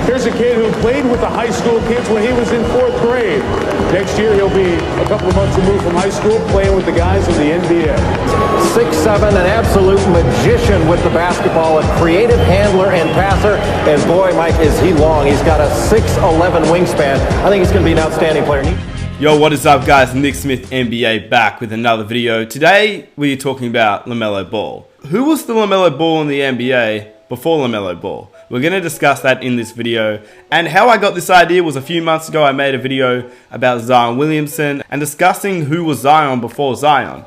Here's a kid who played with the high school kids when he was in 4th grade. Next year, he'll be a couple of months removed from high school, playing with the guys in the NBA. 6'7", an absolute magician with the basketball, a creative handler and passer. And boy, Mike, is he long. He's got a 6'11" wingspan. I think he's going to be an outstanding player. Yo, what is up, guys? Nick Smith, NBA, back with another video. Today, we're talking about LaMelo Ball. Who was the LaMelo Ball in the NBA before LaMelo Ball? We're going to discuss that in this video. And how I got this idea was a few months ago, I made a video about Zion Williamson and discussing who was Zion before Zion.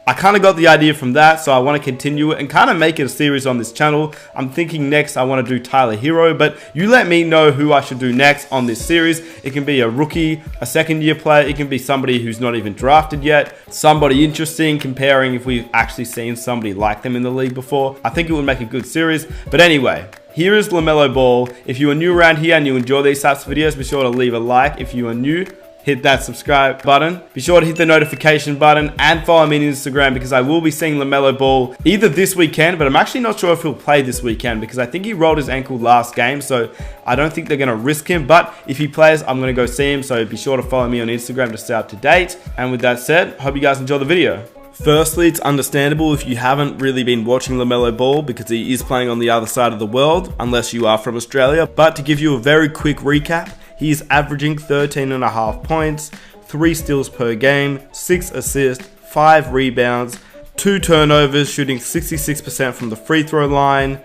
I kind of got the idea from that, so I want to continue it and kind of make it a series on this channel. I'm thinking next I want to do Tyler Hero, but you let me know who I should do next on this series. It can be a rookie, a second-year player, it can be somebody who's not even drafted yet, somebody interesting, comparing if we've actually seen somebody like them in the league before. I think it would make a good series. But anyway, here is LaMelo Ball. If you are new around here and you enjoy these types of videos, be sure to leave a like. If you are new, hit that subscribe button. Be sure to hit the notification button and follow me on Instagram because I will be seeing LaMelo Ball either this weekend, but I'm actually not sure if he'll play this weekend because I think he rolled his ankle last game, so I don't think they're going to risk him. But if he plays, I'm going to go see him, so be sure to follow me on Instagram to stay up to date. And with that said, hope you guys enjoy the video. Firstly, it's understandable if you haven't really been watching LaMelo Ball because he is playing on the other side of the world, unless you are from Australia. But to give you a very quick recap, he is averaging 13.5 points, 3 steals per game, 6 assists, 5 rebounds, 2 turnovers, shooting 66% from the free throw line.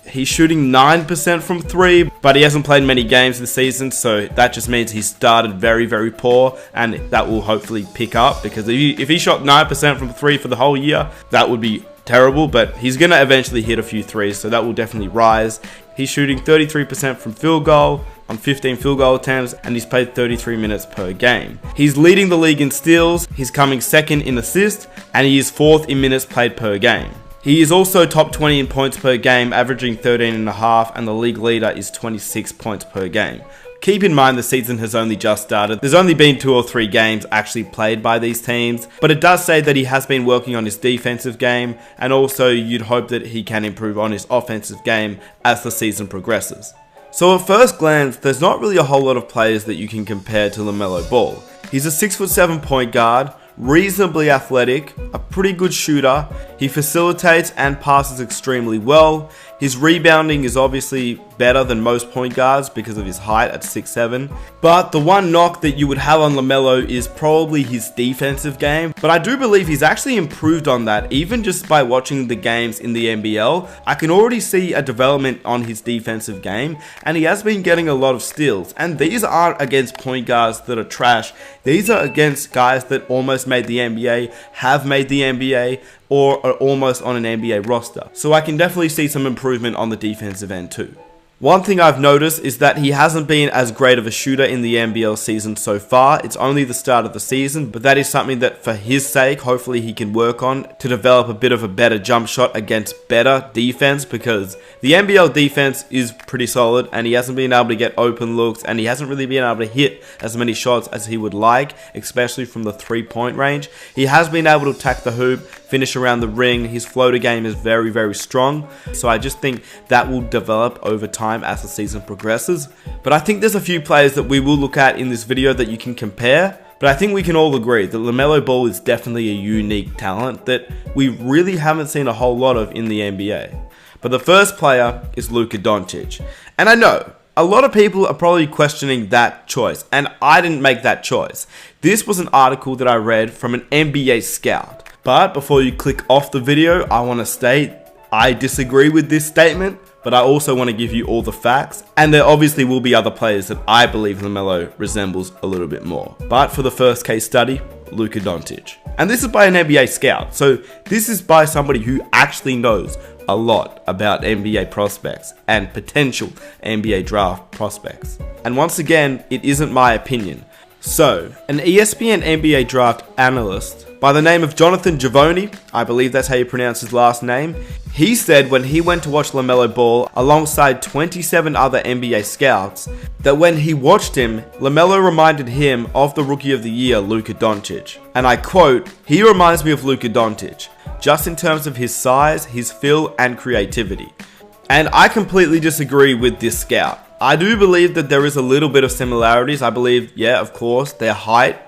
He's shooting 9% from 3, but he hasn't played many games this season, so that just means he started very, very poor, and that will hopefully pick up because if he shot 9% from 3 for the whole year, that would be terrible, but he's going to eventually hit a few threes, so that will definitely rise. He's shooting 33% from field goal on 15 field goal attempts, and he's played 33 minutes per game. He's leading the league in steals, he's coming second in assists, and he is 4th in minutes played per game. He is also top 20 in points per game, averaging 13.5, and the league leader is 26 points per game. Keep in mind the season has only just started. There's only been 2 or 3 games actually played by these teams, but it does say that he has been working on his defensive game, and also you'd hope that he can improve on his offensive game as the season progresses. So at first glance, there's not really a whole lot of players that you can compare to LaMelo Ball. He's a 6'7" point guard, reasonably athletic, a pretty good shooter, he facilitates and passes extremely well. His rebounding is obviously better than most point guards because of his height at 6'7". But the one knock that you would have on LaMelo is probably his defensive game. But I do believe he's actually improved on that, even just by watching the games in the NBL. I can already see a development on his defensive game, and he has been getting a lot of steals. And these aren't against point guards that are trash. These are against guys that almost made the NBA, have made the NBA, or are almost on an NBA roster. So I can definitely see some improvement on the defensive end too. One thing I've noticed is that he hasn't been as great of a shooter in the NBL season so far. It's only the start of the season, but that is something that for his sake, hopefully he can work on to develop a bit of a better jump shot against better defense, because the NBL defense is pretty solid and he hasn't been able to get open looks and he hasn't really been able to hit as many shots as he would like, especially from the 3-point range. He has been able to attack the hoop, finish around the ring. His floater game is very, very strong. So I just think that will develop over time as the season progresses. But I think there's a few players that we will look at in this video that you can compare. But I think we can all agree that LaMelo Ball is definitely a unique talent that we really haven't seen a whole lot of in the NBA. But the first player is Luka Doncic. And I know a lot of people are probably questioning that choice, and I didn't make that choice. This was an article that I read from an NBA scout. But before you click off the video, I want to state I disagree with this statement, but I also want to give you all the facts, and there obviously will be other players that I believe LaMelo resembles a little bit more. But for the first case study, Luka Doncic. And this is by an NBA scout, so this is by somebody who actually knows a lot about NBA prospects and potential NBA draft prospects. And once again, it isn't my opinion. So, an ESPN NBA draft analyst by the name of Jonathan Givony, I believe that's how you pronounce his last name, he said when he went to watch LaMelo Ball alongside 27 other NBA scouts, that when he watched him, LaMelo reminded him of the Rookie of the Year, Luka Doncic. And I quote, "He reminds me of Luka Doncic, just in terms of his size, his feel, and creativity." And I completely disagree with this scout. I do believe that there is a little bit of similarities. I believe, yeah, of course, their height,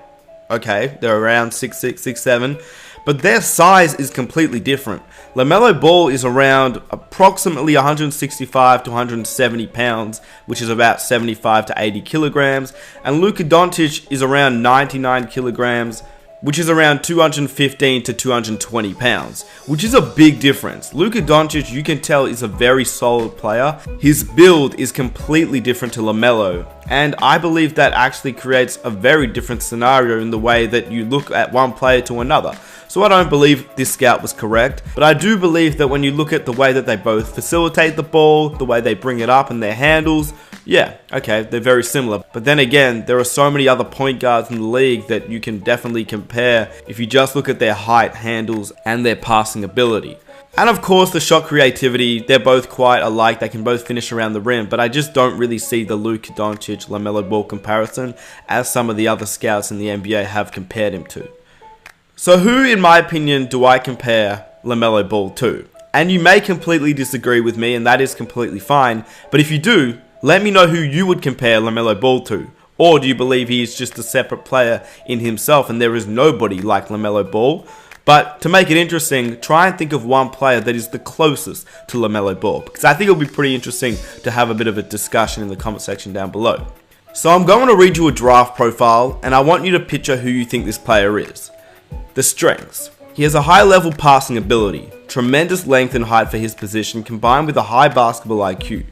okay, they're around 6'6", 6'7", but their size is completely different. LaMelo Ball is around approximately 165 to 170 pounds, which is about 75 to 80 kilograms, and Luka Doncic is around 99 kilograms, which is around 215 to 220 pounds, which is a big difference. Luka Doncic, you can tell, is a very solid player. His build is completely different to LaMelo, and I believe that actually creates a very different scenario in the way that you look at one player to another. So I don't believe this scout was correct, but I do believe that when you look at the way that they both facilitate the ball, the way they bring it up and their handles, yeah, okay, they're very similar. But then again, there are so many other point guards in the league that you can definitely compare if you just look at their height, handles, and their passing ability. And of course, the shot creativity, they're both quite alike. They can both finish around the rim, but I just don't really see the Luka Doncic LaMelo Ball comparison as some of the other scouts in the NBA have compared him to. So who, in my opinion, do I compare LaMelo Ball to? And you may completely disagree with me, and that is completely fine, but if you do, let me know who you would compare LaMelo Ball to. Or do you believe he is just a separate player in himself and there is nobody like LaMelo Ball? But to make it interesting, try and think of one player that is the closest to LaMelo Ball, because I think it'll be pretty interesting to have a bit of a discussion in the comment section down below. So I'm going to read you a draft profile, and I want you to picture who you think this player is. The strengths. He has a high level passing ability, tremendous length and height for his position combined with a high basketball IQ.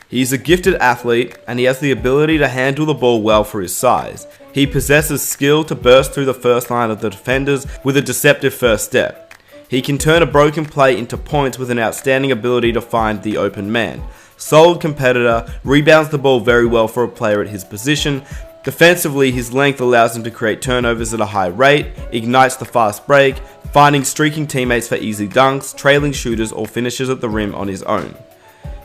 He is a gifted athlete and he has the ability to handle the ball well for his size. He possesses skill to burst through the first line of the defenders with a deceptive first step. He can turn a broken play into points with an outstanding ability to find the open man. Solid competitor, rebounds the ball very well for a player at his position. Defensively, his length allows him to create turnovers at a high rate, ignites the fast break, finding streaking teammates for easy dunks, trailing shooters or finishes at the rim on his own.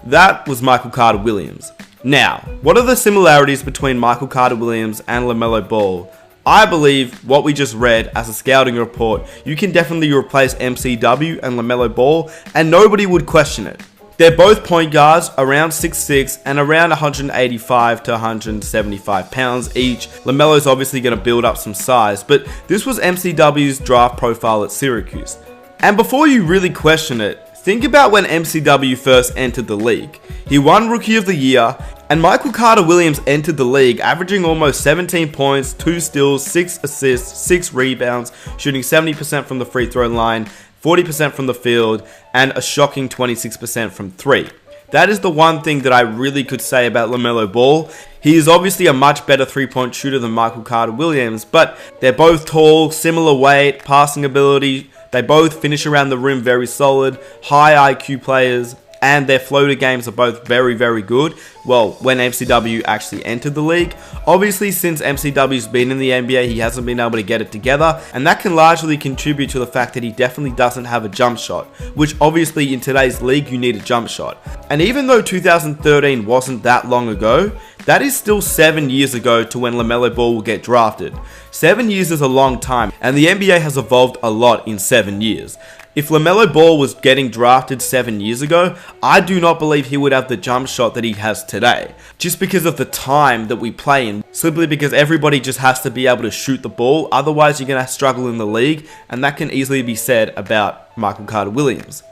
That was Michael Carter-Williams. Now, what are the similarities between Michael Carter-Williams and LaMelo Ball? I believe what we just read as a scouting report, you can definitely replace MCW and LaMelo Ball and nobody would question it. They're both point guards, around 6'6", and around 185 to 175 pounds each. LaMelo's obviously going to build up some size, but this was MCW's draft profile at Syracuse. And before you really question it, think about when MCW first entered the league. He won Rookie of the Year, and Michael Carter-Williams entered the league averaging almost 17 points, 2 steals, 6 assists, 6 rebounds, shooting 70% from the free throw line, 40% from the field, and a shocking 26% from 3. That is the one thing that I really could say about LaMelo Ball. He is obviously a much better three-point shooter than Michael Carter-Williams, but they're both tall, similar weight, passing ability. They both finish around the rim very solid, high IQ players, and their floater games are both very, very good. Well, when MCW actually entered the league. Obviously, since MCW's been in the NBA, he hasn't been able to get it together, and that can largely contribute to the fact that he definitely doesn't have a jump shot, which obviously in today's league, you need a jump shot. And even though 2013 wasn't that long ago, that is still 7 years ago to when LaMelo Ball will get drafted. 7 years is a long time, and the NBA has evolved a lot in 7 years. If LaMelo Ball was getting drafted 7 years ago, I do not believe he would have the jump shot that he has today. Just because of the time that we play in, simply because everybody just has to be able to shoot the ball, otherwise you're going to struggle in the league, and that can easily be said about Michael Carter-Williams.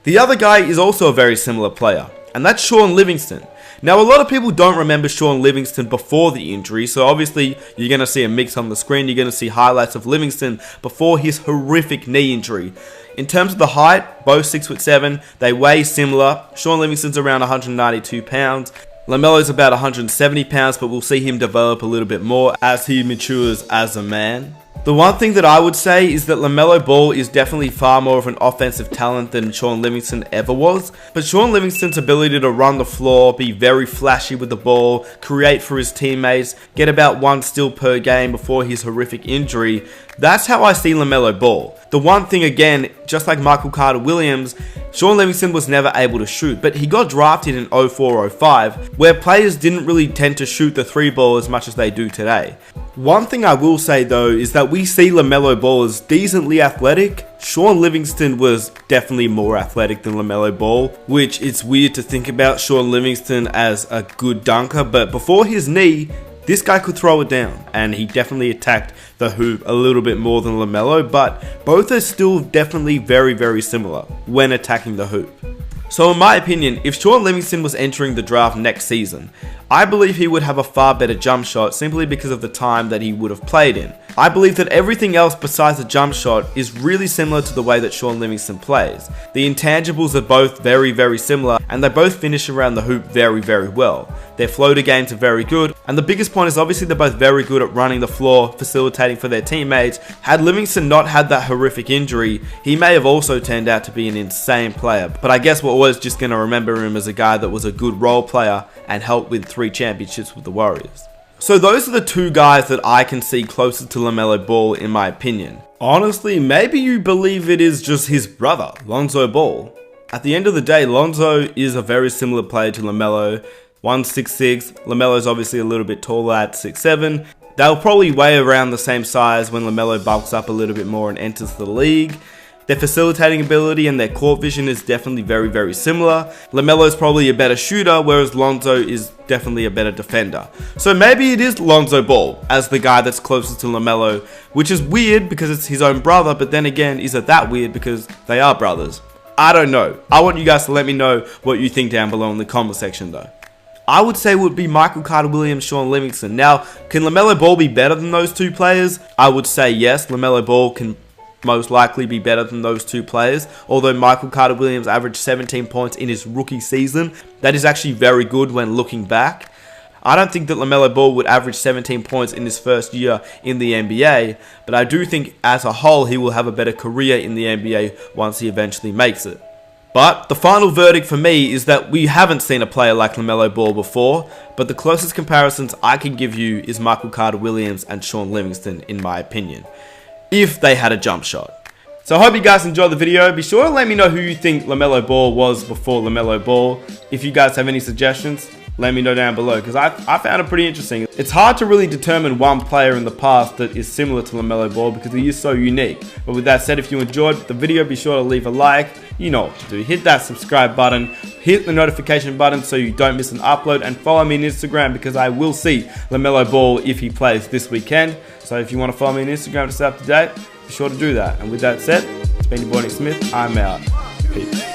The other guy is also a very similar player, and that's Shaun Livingston. Now, a lot of people don't remember Shaun Livingston before the injury, so obviously you're going to see a mix on the screen. You're going to see highlights of Livingston before his horrific knee injury. In terms of the height, both 6'7", they weigh similar. Shaun Livingston's around 192 pounds. LaMelo's about 170 pounds, but we'll see him develop a little bit more as he matures as a man. The one thing that I would say is that LaMelo Ball is definitely far more of an offensive talent than Shaun Livingston ever was. But Shaun Livingston's ability to run the floor, be very flashy with the ball, create for his teammates, get about 1 steal per game before his horrific injury, that's how I see LaMelo Ball. The one thing again, just like Michael Carter-Williams, Shaun Livingston was never able to shoot, but he got drafted in 04-05, where players didn't really tend to shoot the 3 ball as much as they do today. One thing I will say though is that we see LaMelo Ball as decently athletic. Sean Livingston was definitely more athletic than LaMelo Ball, which it's weird to think about Sean Livingston as a good dunker, but before his knee, this guy could throw it down, and he definitely attacked the hoop a little bit more than LaMelo, but both are still definitely very, very similar when attacking the hoop. So in my opinion, if Sean Livingston was entering the draft next season, I believe he would have a far better jump shot simply because of the time that he would have played in. I believe that everything else besides the jump shot is really similar to the way that Sean Livingston plays. The intangibles are both very, very similar, and they both finish around the hoop very, very well. Their floater games are very good, and the biggest point is obviously they're both very good at running the floor, facilitating for their teammates. Had Livingston not had that horrific injury, he may have also turned out to be an insane player, but I guess we're always just going to remember him as a guy that was a good role player and helped with 3 championships with the Warriors. So those are the 2 guys that I can see closer to LaMelo Ball in my opinion. Honestly, maybe you believe it is just his brother, Lonzo Ball. At the end of the day, Lonzo is a very similar player to LaMelo. 1'6'6", LaMelo's obviously a little bit taller at 6'7". They'll probably weigh around the same size when LaMelo bulks up a little bit more and enters the league. Their facilitating ability and their court vision is definitely very, very similar. LaMelo's probably a better shooter, whereas Lonzo is definitely a better defender. So maybe it is Lonzo Ball as the guy that's closest to LaMelo, which is weird because it's his own brother, but then again, is it that weird because they are brothers? I don't know. I want you guys to let me know what you think down below in the comment section though. I would say it would be Michael Carter-Williams, Sean Livingston. Now, can LaMelo Ball be better than those 2 players? I would say yes, LaMelo Ball can most likely be better than those 2 players. Although Michael Carter-Williams averaged 17 points in his rookie season, that is actually very good when looking back. I don't think that LaMelo Ball would average 17 points in his first year in the NBA, but I do think as a whole he will have a better career in the NBA once he eventually makes it. But the final verdict for me is that we haven't seen a player like LaMelo Ball before, but the closest comparisons I can give you is Michael Carter-Williams and Sean Livingston in my opinion, if they had a jump shot. So I hope you guys enjoyed the video. Be sure to let me know who you think LaMelo Ball was before LaMelo Ball. If you guys have any suggestions, let me know down below because I found it pretty interesting. It's hard to really determine one player in the past that is similar to LaMelo Ball because he is so unique. But with that said, if you enjoyed the video, be sure to leave a like. You know what to do. Hit that subscribe button, hit the notification button so you don't miss an upload, and follow me on Instagram because I will see LaMelo Ball if he plays this weekend. So if you want to follow me on Instagram to stay up to date, be sure to do that. And with that said, it's been your boy Nick Smith. I'm out. Peace.